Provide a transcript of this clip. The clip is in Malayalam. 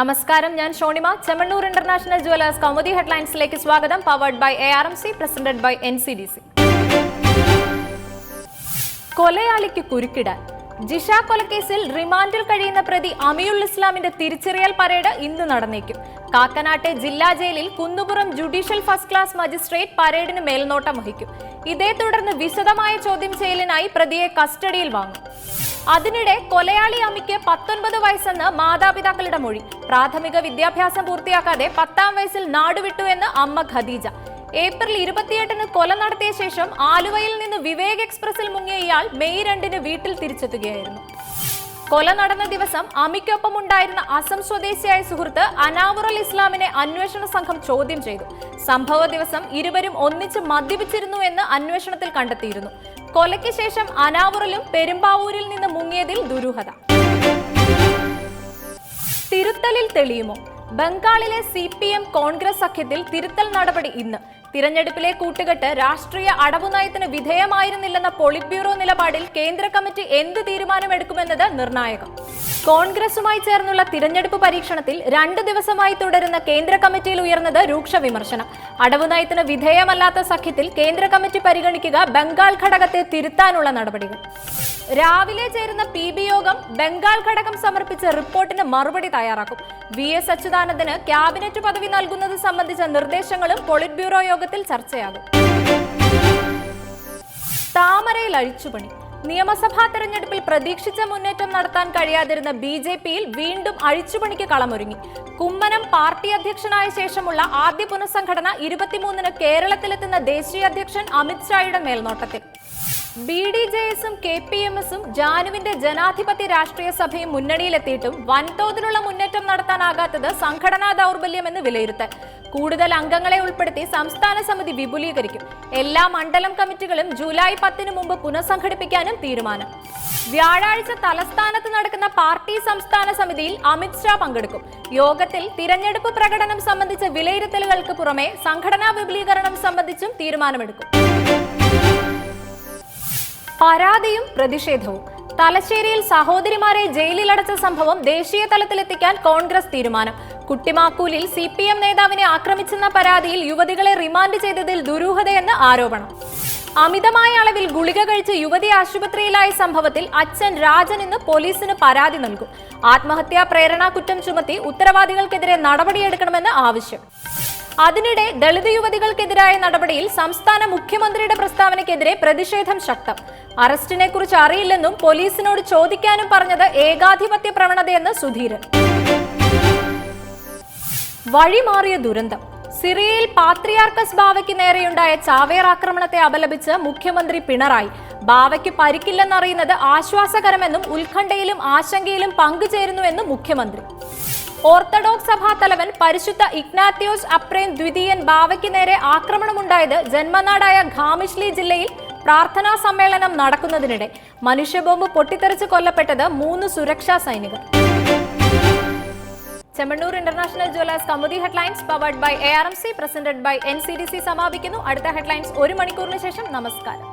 നമസ്കാരം, ഞാൻ ഷോണിമ. ചെമ്മണ്ണൂർ ഇന്റർനാഷണൽ ജുവലേഴ്സ് കൗമുദി ഹെഡ്ലൈൻസിലേക്ക് സ്വാഗതം. Powered by ARMC, presented by NCDC. കൊലയാളിക്ക് കുരുക്കിടാൻ. ജിഷ കൊലക്കേസിൽ റിമാൻഡിൽ കഴിയുന്ന പ്രതി അമിയുൽ ഇസ്ലാമിന്റെ തിരിച്ചറിയൽ പരേഡ് ഇന്ന് നടന്നേക്കും. കാക്കനാട്ടെ ജില്ലാ ജയിലിൽ Kunnupuram judicial first class magistrate പരേഡിന് മേൽനോട്ടം വഹിക്കും. ഇതേ തുടർന്ന് വിശദമായ ചോദ്യം ചെയ്യലിനായി പ്രതിയെ കസ്റ്റഡിയിൽ വാങ്ങും. അതിനിടെ കൊലയാളി അമിക്ക് 19 വയസ്സെന്ന് മാതാപിതാക്കളുടെ മൊഴി. പ്രാഥമിക വിദ്യാഭ്യാസം പൂർത്തിയാക്കാതെ 10ാം വയസ്സിൽ നാടുവിട്ടു എന്ന് അമ്മ ഖദീജ. ഏപ്രിൽ 28-ന് കൊല നടത്തിയ ശേഷം ആലുവയിൽ നിന്ന് വിവേക് എക്സ്പ്രസിൽ മുങ്ങിയ ഇയാൾ മെയ് 2-ന് വീട്ടിൽ തിരിച്ചെത്തുകയായിരുന്നു. കൊല നടന്ന ദിവസം അമിക്കൊപ്പം ഉണ്ടായിരുന്ന അസം സ്വദേശിയായ സുഹൃത്ത് അനാവുറൽ ഇസ്ലാമിനെ അന്വേഷണ സംഘം ചോദ്യം ചെയ്തു. സംഭവ ദിവസം ഇരുവരും ഒന്നിച്ച് മദ്യപിച്ചിരുന്നു എന്ന് അന്വേഷണത്തിൽ കണ്ടെത്തിയിരുന്നു. കൊലയ്ക്ക് ശേഷം അനാവുറലും പെരുമ്പാവൂരിൽ നിന്ന് മുങ്ങിയതിൽ ദുരൂഹത. തിരുത്തലിൽ തെളിയുമോ? ബംഗാളിലെ CPM കോൺഗ്രസ് സഖ്യത്തിൽ തിരുത്തൽ നടപടി ഇന്ന്. തിരഞ്ഞെടുപ്പിലെ കൂട്ടുകെട്ട് രാഷ്ട്രീയ അടവു നയത്തിന് വിധേയമായിരുന്നില്ലെന്ന പോളിറ്റ് ബ്യൂറോ നിലപാടിൽ കേന്ദ്ര കമ്മിറ്റി എന്ത് തീരുമാനമെടുക്കുമെന്നത് നിർണായകം. കോൺഗ്രസുമായി ചേർന്നുള്ള തിരഞ്ഞെടുപ്പ് പരീക്ഷണത്തിൽ 2 ദിവസമായി തുടരുന്ന കേന്ദ്ര കമ്മിറ്റിയിൽ ഉയർന്നത് രൂക്ഷ വിമർശനം. അടവു നയത്തിന് വിധേയമല്ലാത്ത സഖ്യത്തിൽ കേന്ദ്ര കമ്മിറ്റി പരിഗണിക്കുക ബംഗാൾ ഘടകത്തെ തിരുത്താനുള്ള നടപടികൾ. രാവിലെ ചേരുന്ന PB യോഗം ബംഗാൾ ഘടകം സമർപ്പിച്ച റിപ്പോർട്ടിന് മറുപടി തയ്യാറാക്കും. VS അച്യുതാനന്ദന് ക്യാബിനറ്റ് പദവി നൽകുന്നത് സംബന്ധിച്ച നിർദ്ദേശങ്ങളും പോളിറ്റ് ബ്യൂറോ യോഗത്തിൽ ചർച്ചയാകും. താമരയിൽ അഴിച്ചുപണി. നിയമസഭാ തെരഞ്ഞെടുപ്പിൽ പ്രതീക്ഷിച്ച മുന്നേറ്റം നടത്താൻ കഴിയാതിരുന്ന BJP-യിൽ വീണ്ടും അഴിച്ചുപണിക്ക് കളമൊരുങ്ങി. കുമ്മനം പാർട്ടി അധ്യക്ഷനായ ശേഷമുള്ള ആദ്യ പുനഃസംഘടന 23-ന് കേരളത്തിലെത്തുന്ന ദേശീയ അധ്യക്ഷൻ അമിത് ഷായുടെ മേൽനോട്ടത്തിൽ. BDJS-ഉം KPMS-ഉം ജാനുവിന്റെ ജനാധിപത്യ രാഷ്ട്രീയ സഭയും മുന്നണിയിലെത്തിയിട്ടും വൻതോതിലുള്ള മുന്നേറ്റം നടത്താനാകാത്തത് സംഘടനാ ദൗർബല്യമെന്ന് വിലയിരുത്തൽ. കൂടുതൽ അംഗങ്ങളെ ഉൾപ്പെടുത്തി സംസ്ഥാന സമിതി വിപുലീകരിക്കും. എല്ലാ മണ്ഡലം കമ്മിറ്റികളും ജൂലൈ 10-ന് മുമ്പ് പുനഃസംഘടിപ്പിക്കാനും തീരുമാനം. വ്യാഴാഴ്ച തലസ്ഥാനത്ത് നടക്കുന്ന പാർട്ടി സംസ്ഥാന സമിതിയിൽ അമിത് ഷാ പങ്കെടുക്കും. യോഗത്തിൽ തിരഞ്ഞെടുപ്പ് പ്രകടനം സംബന്ധിച്ച വിലയിരുത്തലുകൾക്ക് പുറമെ സംഘടനാ വിപുലീകരണം സംബന്ധിച്ചും തീരുമാനമെടുക്കും. പരാതിയും പ്രതിഷേധവും. തലശ്ശേരിയിൽ സഹോദരിമാരെ ജയിലിലടച്ച സംഭവം ദേശീയ തലത്തിലെത്തിക്കാൻ കോൺഗ്രസ് തീരുമാനം. കുട്ടിമാക്കൂലിൽ CPM നേതാവിനെ ആക്രമിച്ചെന്ന പരാതിയിൽ യുവതികളെ റിമാൻഡ് ചെയ്തതിൽ ദുരൂഹതയെന്ന് ആരോപണം. അമിതമായ അളവിൽ ഗുളിക കഴിച്ച് യുവതി ആശുപത്രിയിലായ സംഭവത്തിൽ അച്ഛൻ രാജൻ ഇന്ന് പോലീസിന് പരാതി നൽകും. ആത്മഹത്യാ പ്രേരണാ കുറ്റം ചുമത്തി ഉത്തരവാദികൾക്കെതിരെ നടപടിയെടുക്കണമെന്ന് ആവശ്യം. അതിനിടെ ദളിത് യുവതികൾക്കെതിരായ നടപടിയിൽ സംസ്ഥാന മുഖ്യമന്ത്രിയുടെ പ്രസ്താവനയ്ക്കെതിരെ പ്രതിഷേധം ശക്തം. അറസ്റ്റിനെ കുറിച്ച് അറിയില്ലെന്നും പോലീസിനോട് ചോദിക്കാനും പറഞ്ഞത് ഏകാധിപത്യ പ്രവണതയെന്ന് സുധീരൻ. വഴിമാറിയ ദുരന്തം. സിറിയയിൽ പാത്രിയാർക്കസ് ബാവയ്ക്ക് നേരെയുണ്ടായ ചാവേർ ആക്രമണത്തെ അപലപിച്ച് മുഖ്യമന്ത്രി പിണറായി. ബാവയ്ക്ക് പരിക്കില്ലെന്നറിയുന്നത് ആശ്വാസകരമെന്നും ഉത്കണ്ഠയിലും ആശങ്കയിലും പങ്കുചേരുന്നുവെന്നും മുഖ്യമന്ത്രി. ഓർത്തഡോക്സ് സഭാ തലവൻ പരിശുദ്ധ ഇഗ്നാത്യോസ് അപ്രേം ദ്വിതീയൻ ബാവയ്ക്ക് നേരെ ആക്രമണമുണ്ടായത് ജന്മനാടായ ഖാമിഷ്ലി ജില്ലയിൽ പ്രാർത്ഥനാ സമ്മേളനം നടക്കുന്നതിനിടെ. മനുഷ്യബോംബ് പൊട്ടിത്തെറിച്ച് കൊല്ലപ്പെട്ടത് 3 സുരക്ഷാ സൈനികർ. Chemmanur international jewellers Kaumudi headlines powered by ARMC, presented by NCDC സമാപിക്കുന്നു. അടുത്ത ഹെഡ്ലൈൻസ് 1 മണിക്കൂറിന് ശേഷം. നമസ്കാരം.